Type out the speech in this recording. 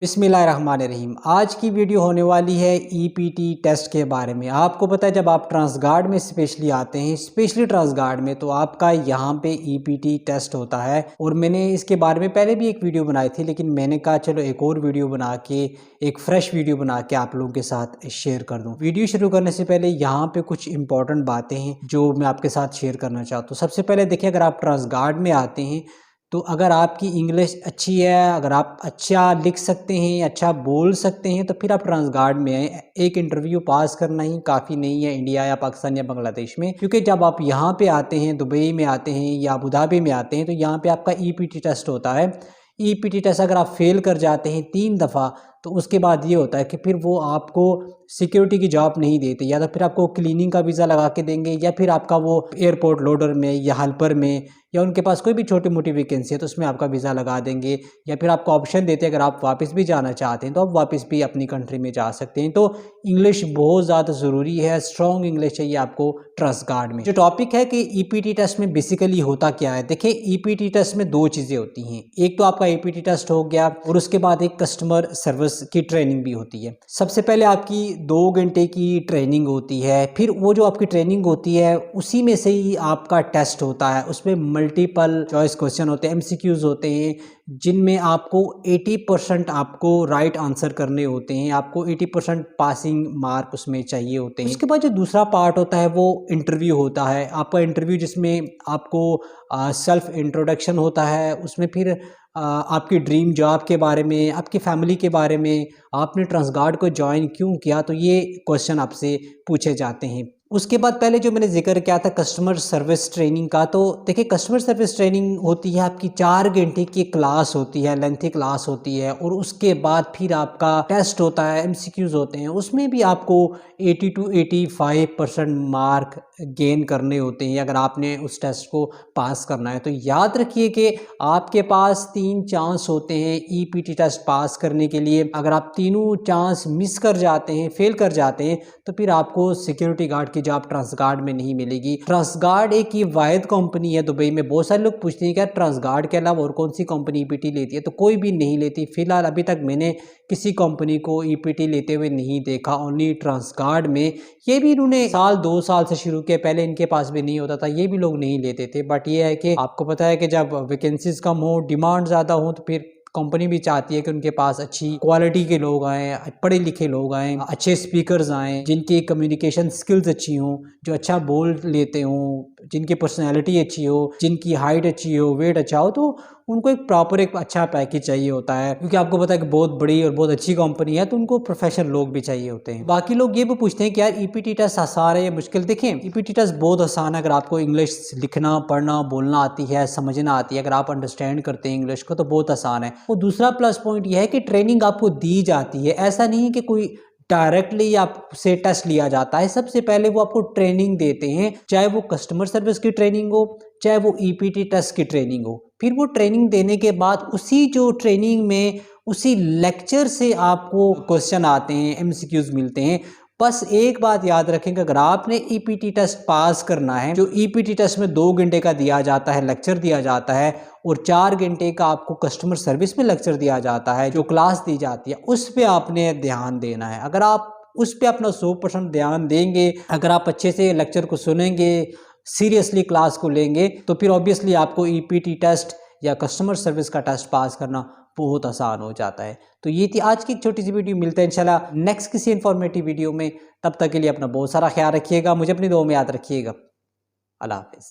बिस्मिल्लाहिर्रहमानिर्रहीम। आज की वीडियो होने वाली है ईपीटी टेस्ट के बारे में। आपको पता है जब आप ट्रांसगार्ड में स्पेशली आते हैं, स्पेशली ट्रांसगार्ड में, तो आपका यहाँ पे ईपीटी टेस्ट होता है। और मैंने इसके बारे में पहले भी एक वीडियो बनाई थी, लेकिन मैंने कहा चलो एक और वीडियो बना के, एक फ्रेश वीडियो बना के आप लोगों के साथ शेयर कर दूँ। वीडियो शुरू करने से पहले यहाँ पे कुछ इंपॉर्टेंट बातें हैं जो मैं आपके साथ शेयर करना चाहता हूँ। सबसे पहले देखिए, अगर आप ट्रांसगार्ड में आते हैं तो अगर आपकी इंग्लिश अच्छी है, अगर आप अच्छा लिख सकते हैं, अच्छा बोल सकते हैं, तो फिर आप ट्रांसगार्ड में आए। एक इंटरव्यू पास करना ही काफ़ी नहीं है इंडिया या पाकिस्तान या बांग्लादेश में, क्योंकि जब आप यहाँ पे आते हैं, दुबई में आते हैं या अबू धाबी में आते हैं, तो यहाँ पे आपका ईपीटी टेस्ट होता है। ईपीटी टेस्ट अगर आप फेल कर जाते हैं 3 दफ़ा, तो उसके बाद ये होता है कि फिर वो आपको सिक्योरिटी की जॉब नहीं देते, या तो फिर आपको क्लीनिंग का वीज़ा लगा के देंगे, या फिर आपका वो एयरपोर्ट लोडर में या हेल्पर में, या उनके पास कोई भी छोटी मोटी वैकेंसी है तो उसमें आपका वीज़ा लगा देंगे। या फिर आपको ऑप्शन देते हैं, अगर आप वापस भी जाना चाहते हैं तो आप वापस भी अपनी कंट्री में जा सकते हैं। तो इंग्लिश बहुत ज़्यादा ज़रूरी है, स्ट्रॉन्ग इंग्लिश चाहिए आपको ट्रांसगार्ड में। जो टॉपिक है कि ईपीटी टेस्ट में बेसिकली होता क्या है, देखिए ईपीटी टेस्ट में 2 चीज़ें होती हैं। एक तो आपका ईपीटी टेस्ट हो गया, और उसके बाद एक कस्टमर सर्विस की ट्रेनिंग भी होती है। सबसे पहले आपकी 2 घंटे की ट्रेनिंग होती है, फिर वो जो आपकी ट्रेनिंग होती है उसी में से ही आपका टेस्ट होता है। उसमें मल्टीपल चॉइस क्वेश्चन होते हैं, एमसीक्यूज होते हैं, जिनमें आपको 80% आपको राइट आंसर करने होते हैं। आपको 80% पासिंग मार्क उसमें चाहिए होते हैं। उसके बाद जो दूसरा पार्ट होता है वो इंटरव्यू होता है। आपका इंटरव्यू जिसमें आपको सेल्फ इंट्रोडक्शन होता है, उसमें फिर आपकी ड्रीम जॉब के बारे में, आपकी फैमिली के बारे में, आपने ट्रांसगार्ड को ज्वाइन क्यों किया, तो ये क्वेश्चन आपसे पूछे जाते हैं। उसके बाद पहले जो मैंने जिक्र किया था कस्टमर सर्विस ट्रेनिंग का, तो देखिए कस्टमर सर्विस ट्रेनिंग होती है आपकी 4 घंटे की क्लास होती है, लेंथी क्लास होती है। और उसके बाद फिर आपका टेस्ट होता है, एमसीक्यूज होते हैं। उसमें भी आपको 80 to 85% मार्क गेन करने होते हैं अगर आपने उस टेस्ट को पास करना है। तो याद रखिए कि आपके पास 3 चांस होते हैं ईपीटी टेस्ट पास करने के लिए। अगर आप तीनों चांस मिस कर जाते हैं, फेल कर जाते हैं, तो फिर आपको सिक्योरिटी गार्ड की जॉब ट्रांसगार्ड में नहीं मिलेगी। ट्रांसगार्ड एक ही वाहिद कंपनी है दुबई में। बहुत सारे लोग पूछते हैं क्या ट्रांसगार्ड के अलावा और कौन सी कंपनी ईपीटी लेती है, तो कोई भी नहीं लेती। फिलहाल अभी तक मैंने किसी कंपनी को ईपीटी लेते हुए नहीं देखा, ओनली ट्रांसगार्ड में। ये भी इन्होंने 2 साल से शुरू किया, पहले इनके पास भी नहीं होता था, ये भी लोग नहीं लेते थे। बट ये है कि आपको पता है कि जब वैकेंसीज कम हो, डिमांड ज़्यादा हो, तो फिर कंपनी भी चाहती है कि उनके पास अच्छी क्वालिटी के लोग आएँ, पढ़े लिखे लोग आएँ, अच्छे स्पीकर्स आएँ, जिनकी कम्युनिकेशन स्किल्स अच्छी हों, जो अच्छा बोल लेते हों, जिनकी पर्सनैलिटी अच्छी हो, जिनकी हाइट अच्छी हो, वेट अच्छा हो। तो उनको एक प्रॉपर एक अच्छा पैकेज चाहिए होता है, क्योंकि आपको पता है कि बहुत बड़ी और बहुत अच्छी कंपनी है, तो उनको प्रोफेशनल लोग भी चाहिए होते हैं। बाकी लोग ये भी पूछते हैं कि यार ईपीटी टेस्ट आसान है या मुश्किल। देखें ईपीटी टेस्ट बहुत आसान है अगर आपको इंग्लिश लिखना, पढ़ना, बोलना आती है, समझना आती है, अगर आप अंडरस्टैंड करते हैं इंग्लिश को, तो बहुत आसान है। और दूसरा प्लस पॉइंट यह है कि ट्रेनिंग आपको दी जाती है। ऐसा नहीं है कि कोई डायरेक्टली आपसे टेस्ट लिया जाता है। सबसे पहले वो आपको ट्रेनिंग देते हैं, चाहे वो कस्टमर सर्विस की ट्रेनिंग हो, चाहे वो ईपीटी टेस्ट की ट्रेनिंग हो। फिर वो ट्रेनिंग देने के बाद उसी जो ट्रेनिंग में, उसी लेक्चर से आपको क्वेश्चन आते हैं, एमसीक्यूज मिलते हैं। बस एक बात याद रखें कि अगर आपने ईपीटी टेस्ट पास करना है, जो ईपीटी टेस्ट में 2 घंटे का दिया जाता है, लेक्चर दिया जाता है, और 4 घंटे का आपको कस्टमर सर्विस में लेक्चर दिया जाता है, जो क्लास दी जाती है, उस पर आपने ध्यान देना है। अगर आप उस पर अपना 100% ध्यान देंगे, अगर आप अच्छे से लेक्चर को सुनेंगे, सीरियसली क्लास को लेंगे, तो फिर ऑब्वियसली आपको ईपीटी टेस्ट या कस्टमर सर्विस का टेस्ट पास करना बहुत आसान हो जाता है। तो ये थी आज की एक छोटी सी वीडियो। मिलते हैं इंशाल्लाह नेक्स्ट किसी इन्फॉर्मेटिव वीडियो में। तब तक के लिए अपना बहुत सारा ख्याल रखिएगा, मुझे अपनी दुआ में याद रखिएगा। अल्लाह हाफिज़।